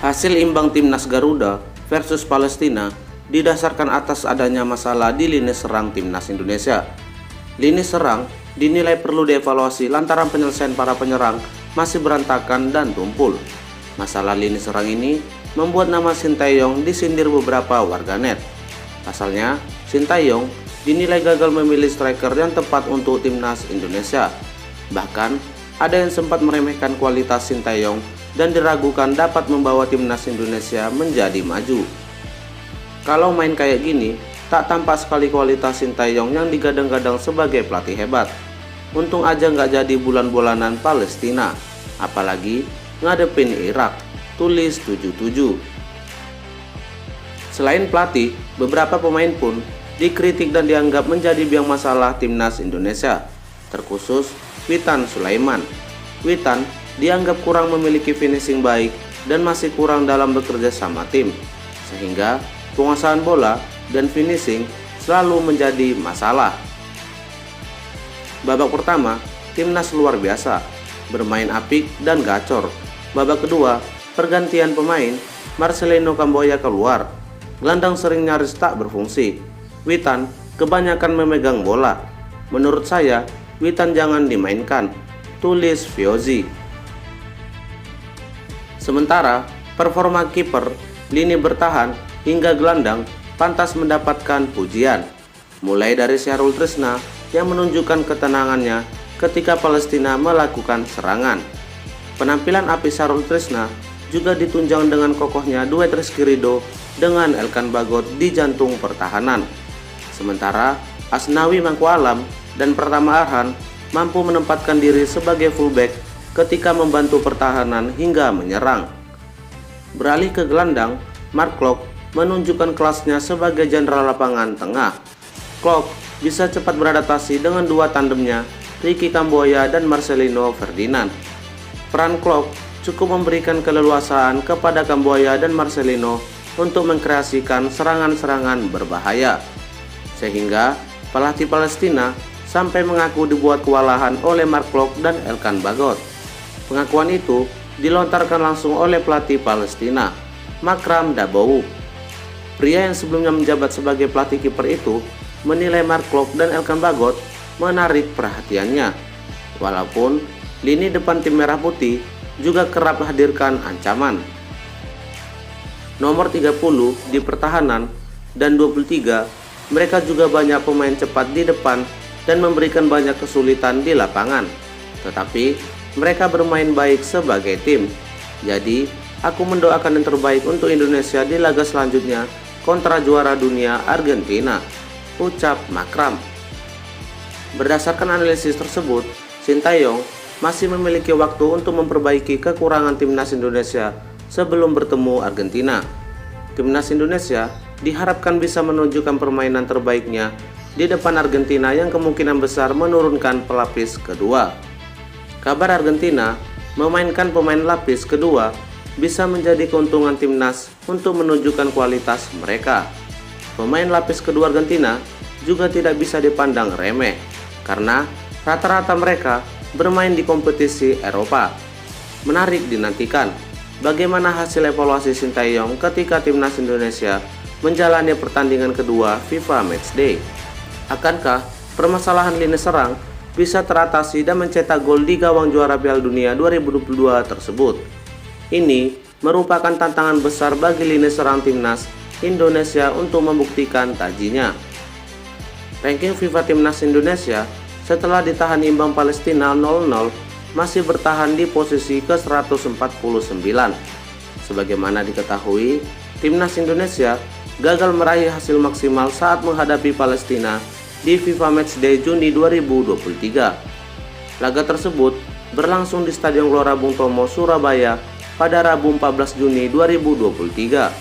Hasil imbang timnas Garuda versus Palestina didasarkan atas adanya masalah di lini serang timnas Indonesia. Lini serang dinilai perlu dievaluasi lantaran penyelesaian para penyerang masih berantakan dan tumpul. Masalah lini serang ini membuat nama Sintayong disindir beberapa warganet. Pasalnya, Sintayong dinilai gagal memilih striker yang tepat untuk timnas Indonesia. Bahkan, ada yang sempat meremehkan kualitas Sintayong dan diragukan dapat membawa timnas Indonesia menjadi maju. Kalau main kayak gini, tak tampak sekali kualitas Sintayong yang digadang-gadang sebagai pelatih hebat. Untung aja nggak jadi bulan-bulanan Palestina, apalagi ngadepin Irak, tulis 77. Selain pelatih, beberapa pemain pun dikritik dan dianggap menjadi biang masalah timnas Indonesia, terkhusus Witan Sulaiman. Witan dianggap kurang memiliki finishing baik dan masih kurang dalam bekerja sama tim, sehingga penguasaan bola dan finishing selalu menjadi masalah. Babak pertama, timnas luar biasa, bermain apik dan gacor. Babak kedua, pergantian pemain, Marcelino Kamboya keluar. Gelandang sering nyaris tak berfungsi. Witan kebanyakan memegang bola. Menurut saya, Witan jangan dimainkan, tulis Fiozi. Sementara, performa kiper, lini bertahan, hingga gelandang pantas mendapatkan pujian. Mulai dari Syahrul Trisna yang menunjukkan ketenangannya ketika Palestina melakukan serangan. Penampilan api Syahrul Trisna juga ditunjang dengan kokohnya duet Rizky Ridho dengan Elkan Bagot di jantung pertahanan. Sementara Asnawi Mangkualam dan Pratama Arhan mampu menempatkan diri sebagai fullback ketika membantu pertahanan hingga menyerang. Beralih ke gelandang, Mark Klok menunjukkan kelasnya sebagai jenderal lapangan tengah. Klok bisa cepat beradaptasi dengan dua tandemnya, Ricky Kamboya dan Marcelino Ferdinand. Peran Klok cukup memberikan keleluasaan kepada Kamboya dan Marcelino untuk mengkreasikan serangan-serangan berbahaya, sehingga pelatih Palestina sampai mengaku dibuat kewalahan oleh Mark Klok dan Elkan Bagot. Pengakuan itu dilontarkan langsung oleh pelatih Palestina, Makram Dabow. Pria yang sebelumnya menjabat sebagai pelatih kiper itu menilai Mark Klok dan Elkan Bagot menarik perhatiannya. Walaupun lini depan tim merah putih juga kerap menghadirkan ancaman. Nomor 30 di pertahanan dan 23, mereka juga banyak pemain cepat di depan dan memberikan banyak kesulitan di lapangan. Tetapi mereka bermain baik sebagai tim. Jadi, aku mendoakan yang terbaik untuk Indonesia di laga selanjutnya kontra juara dunia Argentina, ucap Makram. Berdasarkan analisis tersebut, Sintayong masih memiliki waktu untuk memperbaiki kekurangan timnas Indonesia sebelum bertemu Argentina. Timnas Indonesia diharapkan bisa menunjukkan permainan terbaiknya di depan Argentina yang kemungkinan besar menurunkan pelapis kedua. Kabar Argentina memainkan pemain lapis kedua bisa menjadi keuntungan timnas untuk menunjukkan kualitas mereka. Pemain lapis kedua Argentina juga tidak bisa dipandang remeh karena rata-rata mereka bermain di kompetisi Eropa. Menarik dinantikan bagaimana hasil evaluasi Sintayong ketika timnas Indonesia menjalani pertandingan kedua FIFA Matchday. Akankah permasalahan lini serang bisa teratasi dan mencetak gol di gawang juara Piala Dunia 2022 tersebut? Ini merupakan tantangan besar bagi lini serang timnas Indonesia untuk membuktikan tajinya. Ranking FIFA timnas Indonesia setelah ditahan imbang Palestina 0-0 masih bertahan di posisi ke-149. Sebagaimana diketahui, timnas Indonesia gagal meraih hasil maksimal saat menghadapi Palestina di FIFA Matchday Juni 2023. Laga tersebut berlangsung di Stadion Gelora Bung Tomo, Surabaya pada Rabu 14 Juni 2023.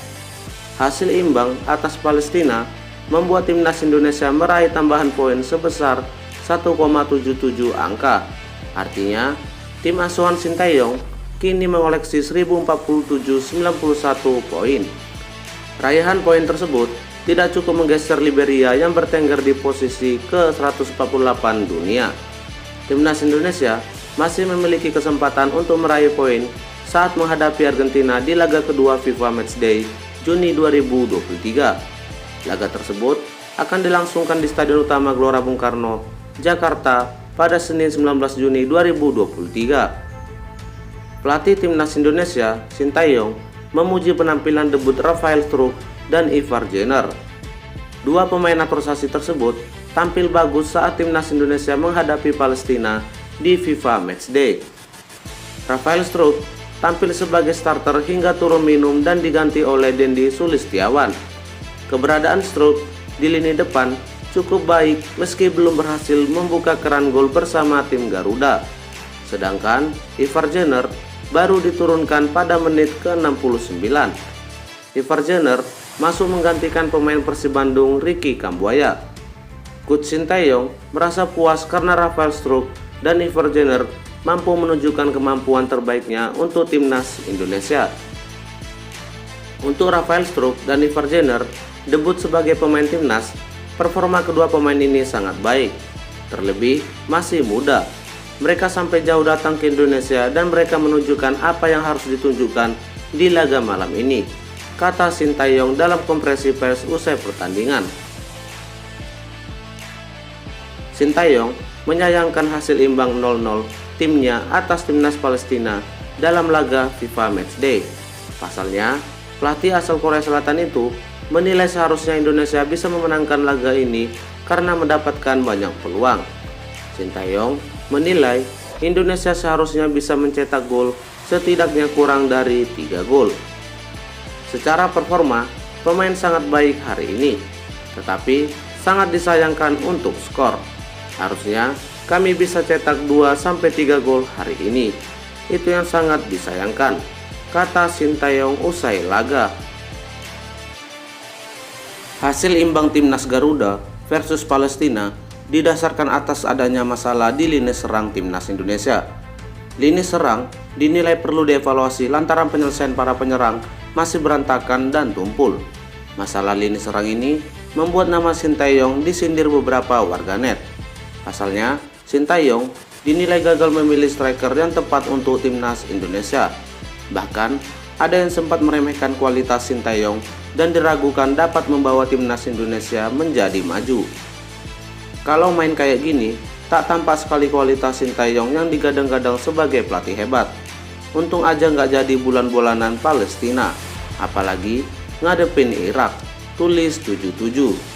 Hasil imbang atas Palestina membuat timnas Indonesia meraih tambahan poin sebesar 1,77 angka. Artinya, tim asuhan Sintayong kini mengoleksi 1047,91 poin. Raihan poin tersebut tidak cukup menggeser Liberia yang bertengger di posisi ke-148 dunia. Timnas Indonesia masih memiliki kesempatan untuk meraih poin saat menghadapi Argentina di laga kedua FIFA Matchday Juni 2023. Laga tersebut akan dilangsungkan di Stadion Utama Gelora Bung Karno, Jakarta pada Senin 19 Juni 2023. Pelatih Timnas Indonesia, Sintayong, memuji penampilan debut Rafael Struijk dan Ivar Jenner. Dua pemain naturalisasi tersebut tampil bagus saat Timnas Indonesia menghadapi Palestina di FIFA Matchday. Rafael Struijk tampil sebagai starter hingga turun minum dan diganti oleh Dendi Sulistiawan. Keberadaan Struijk di lini depan cukup baik meski belum berhasil membuka keran gol bersama tim Garuda. Sedangkan Ivar Jenner baru diturunkan pada menit ke-69. Ivar Jenner masuk menggantikan pemain Persib Bandung Ricky Kambuaya. Coach Sintayong merasa puas karena Rafael Struijk dan Ivar Jenner mampu menunjukkan kemampuan terbaiknya untuk Timnas Indonesia. Untuk Rafael Struijk dan Ivar Jenner debut sebagai pemain Timnas, performa kedua pemain ini sangat baik. Terlebih masih muda. Mereka sampai jauh datang ke Indonesia dan mereka menunjukkan apa yang harus ditunjukkan di laga malam ini, kata Sintayong dalam konferensi pers usai pertandingan. Sintayong menyayangkan hasil imbang 0-0 timnya atas Timnas Palestina dalam laga FIFA Matchday. Pasalnya, pelatih asal Korea Selatan itu menilai seharusnya Indonesia bisa memenangkan laga ini karena mendapatkan banyak peluang. Sintayong menilai Indonesia seharusnya bisa mencetak gol setidaknya kurang dari 3 gol. Secara performa, pemain sangat baik hari ini, tetapi sangat disayangkan untuk skor. Harusnya kami bisa cetak 2-3 gol hari ini. Itu yang sangat disayangkan, kata Sintayong usai laga. Hasil imbang Timnas Garuda versus Palestina didasarkan atas adanya masalah di lini serang Timnas Indonesia. Lini serang dinilai perlu dievaluasi lantaran penyelesaian para penyerang masih berantakan dan tumpul. Masalah lini serang ini membuat nama Sintayong disindir beberapa warganet. Pasalnya, Sintayong dinilai gagal memilih striker yang tepat untuk Timnas Indonesia. Bahkan, ada yang sempat meremehkan kualitas Sintayong dan diragukan dapat membawa Timnas Indonesia menjadi maju. Kalau main kayak gini, tak tampak sekali kualitas Sintayong yang digadang-gadang sebagai pelatih hebat. Untung aja nggak jadi bulan-bulanan Palestina, apalagi ngadepin Irak, tulis 77.